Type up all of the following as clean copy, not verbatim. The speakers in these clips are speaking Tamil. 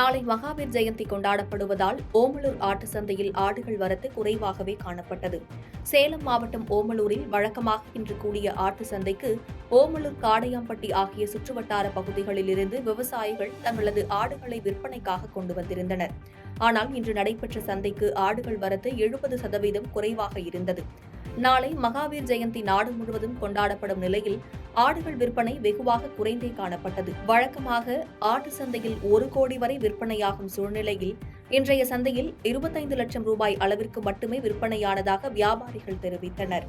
நாளை மகாவீர் ஜெயந்தி கொண்டாடப்படுவதால் ஓமலூர் ஆட்டு சந்தையில் ஆடுகள் வரத்து குறைவாகவே காணப்பட்டது. சேலம் மாவட்டம் ஓமலூரில் வழக்கமாக இன்று கூடிய ஆட்டு சந்தைக்கு ஓமலூர் காடையாம்பட்டி ஆகிய சுற்றுவட்டார பகுதிகளில் இருந்து விவசாயிகள் தங்களது ஆடுகளை விற்பனைக்காக கொண்டு வந்திருந்தனர். ஆனால் இன்று நடைபெற்ற சந்தைக்கு ஆடுகள் வரத்து 70% குறைவாக இருந்தது. நாளை மகாவீர் ஜெயந்தி நாடு முழுவதும் கொண்டாடப்படும் நிலையில் ஆடுகள் விற்பனை வெகுவாக குறைந்தே காணப்பட்டது. வழக்கமாக ஆட்டு சந்தையில் 1 கோடி வரை விற்பனையாகும் சூழ்நிலையில் இன்றைய சந்தையில் 25 லட்சம் ரூபாய் அளவிற்கு மட்டுமே விற்பனையானதாக வியாபாரிகள் தெரிவித்தனர்.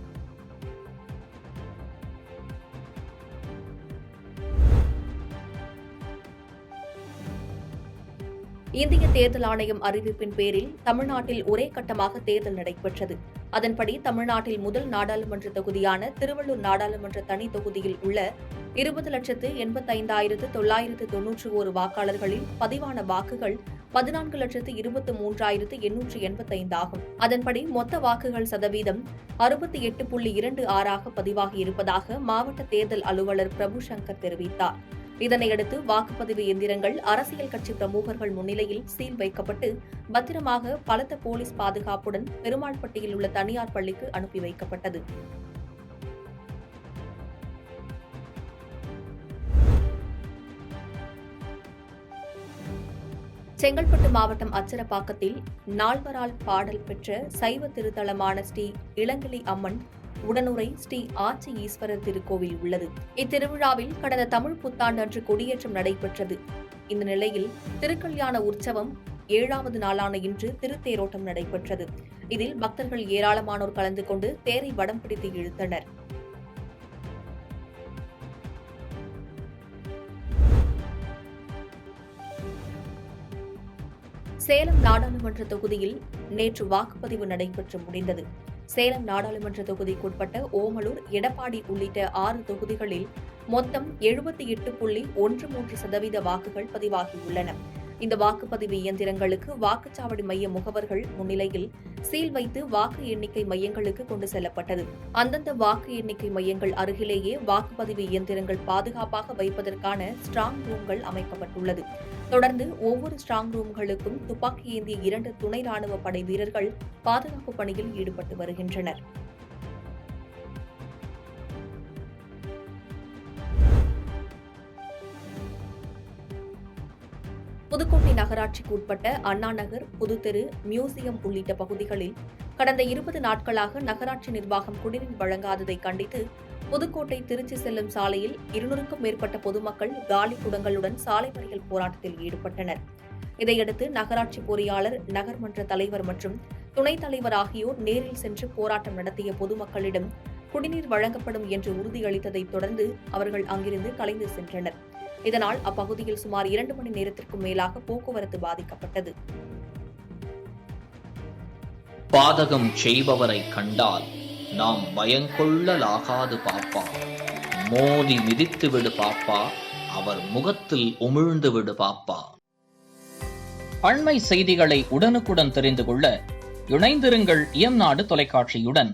இந்திய தேர்தல் ஆணையம் அறிவிப்பின் பேரில் தமிழ்நாட்டில் ஒரே கட்டமாக தேர்தல் நடைபெற்றது. அதன்படி தமிழ்நாட்டில் முதல் நாடாளுமன்ற தொகுதியான திருவள்ளூர் நாடாளுமன்ற தனி தொகுதியில் உள்ள 20,85,991 வாக்காளர்களில் பதிவான வாக்குகள் 14,23,885 ஆகும். அதன்படி மொத்த வாக்குகள் சதவீதம் 68.26 பதிவாகி இருப்பதாக மாவட்ட தேர்தல் அலுவலர் பிரபு சங்கர் தெரிவித்தார். இதனையடுத்து வாக்குப்பதிவு எந்திரங்கள் அரசியல் கட்சி பிரமுகர்கள் முன்னிலையில் சீல் வைக்கப்பட்டு பத்திரமாக பலத்த போலீஸ் பாதுகாப்புடன் பெருமாள்பட்டியில் உள்ள தனியார் பள்ளிக்கு அனுப்பி வைக்கப்பட்டது. செங்கல்பட்டு மாவட்டம் அச்சரப்பாக்கத்தில் நால்வரால் பாடல் பெற்ற சைவ திருத்தலமான ஸ்ரீ இளங்கிளி அம்மன் உடனுறை ஸ்ரீ ஆச்சி ஈஸ்வரர் திருக்கோவில் உள்ளது. இத்திருவிழாவில் கடந்த தமிழ் புத்தாண்டு அன்று கொடியேற்றம் நடைபெற்றது. இந்த நிலையில் திருக்கல்யாண உற்சவம் 7வது நாளான இன்று திருத்தேரோட்டம் நடைபெற்றது. இதில் பக்தர்கள் ஏராளமானோர் கலந்து கொண்டு தேரை வடம் பிடித்து இழுத்தனர். சேலம் நாடாளுமன்ற தொகுதியில் நேற்று வாக்குப்பதிவு நடைபெற்று முடிந்தது. சேலம் நாடாளுமன்ற தொகுதிக்குட்பட்ட ஓமலூர், எடப்பாடி உள்ளிட்ட 6 தொகுதிகளில் மொத்தம் 78.13% வாக்குகள் பதிவாகியுள்ளன. இந்த வாக்குப்பதிவு இயந்திரங்களுக்கு வாக்குச்சாவடி மைய முகவர்கள் முன்னிலையில் சீல் வைத்து வாக்கு எண்ணிக்கை மையங்களுக்கு கொண்டு செல்லப்பட்டது. அந்தந்த வாக்கு எண்ணிக்கை மையங்கள் அருகிலேயே வாக்குப்பதிவு இயந்திரங்கள் பாதுகாப்பாக வைப்பதற்கான ஸ்ட்ராங் ரூம்கள் அமைக்கப்பட்டுள்ளது. தொடர்ந்து ஒவ்வொரு ஸ்ட்ராங் ரூம்களுக்கும் துப்பாக்கி ஏந்திய 2 துணை ராணுவ படை வீரர்கள் பாதுகாப்பு பணியில் ஈடுபட்டு வருகின்றனர். புதுக்கோட்டை நகராட்சிக்கு உட்பட்ட அண்ணா நகர், புதுத்தெரு, மியூசியம் உள்ளிட்ட பகுதிகளில் கடந்த 20 நாட்களாக நகராட்சி நிர்வாகம் குடிநீர் வழங்காததை கண்டித்து புதுக்கோட்டை திருச்சி செல்லும் சாலையில் 200க்கும் மேற்பட்ட பொதுமக்கள் காலி குடங்களுடன் சாலை மறியல் போராட்டத்தில் ஈடுபட்டனர். இதையடுத்து நகராட்சி பொறியாளர், நகர்மன்ற தலைவர் மற்றும் துணைத் தலைவர் ஆகியோர் நேரில் சென்று போராட்டம் நடத்திய பொதுமக்களிடம் குடிநீர் வழங்கப்படும் என்று உறுதியளித்ததைத் தொடர்ந்து அவர்கள் அங்கிருந்து கலைந்து சென்றனர். இதனால் அப்பகுதியில் சுமார் 2 மணி நேரத்திற்கும் மேலாக போக்குவரத்து பாதிக்கப்பட்டது. பாதகம் செய்பவரை கண்டால் நாம் பயங்கொள்ளலாகாது பாப்பா, மோதி மிதித்து விடு பாப்பா, அவர் முகத்தில் உமிழ்ந்து விடு பாப்பா. அண்மை செய்திகளை உடனுக்குடன் தெரிந்து கொள்ள இணைந்திருங்கள் இயம்நாடு தொலைக்காட்சியுடன்.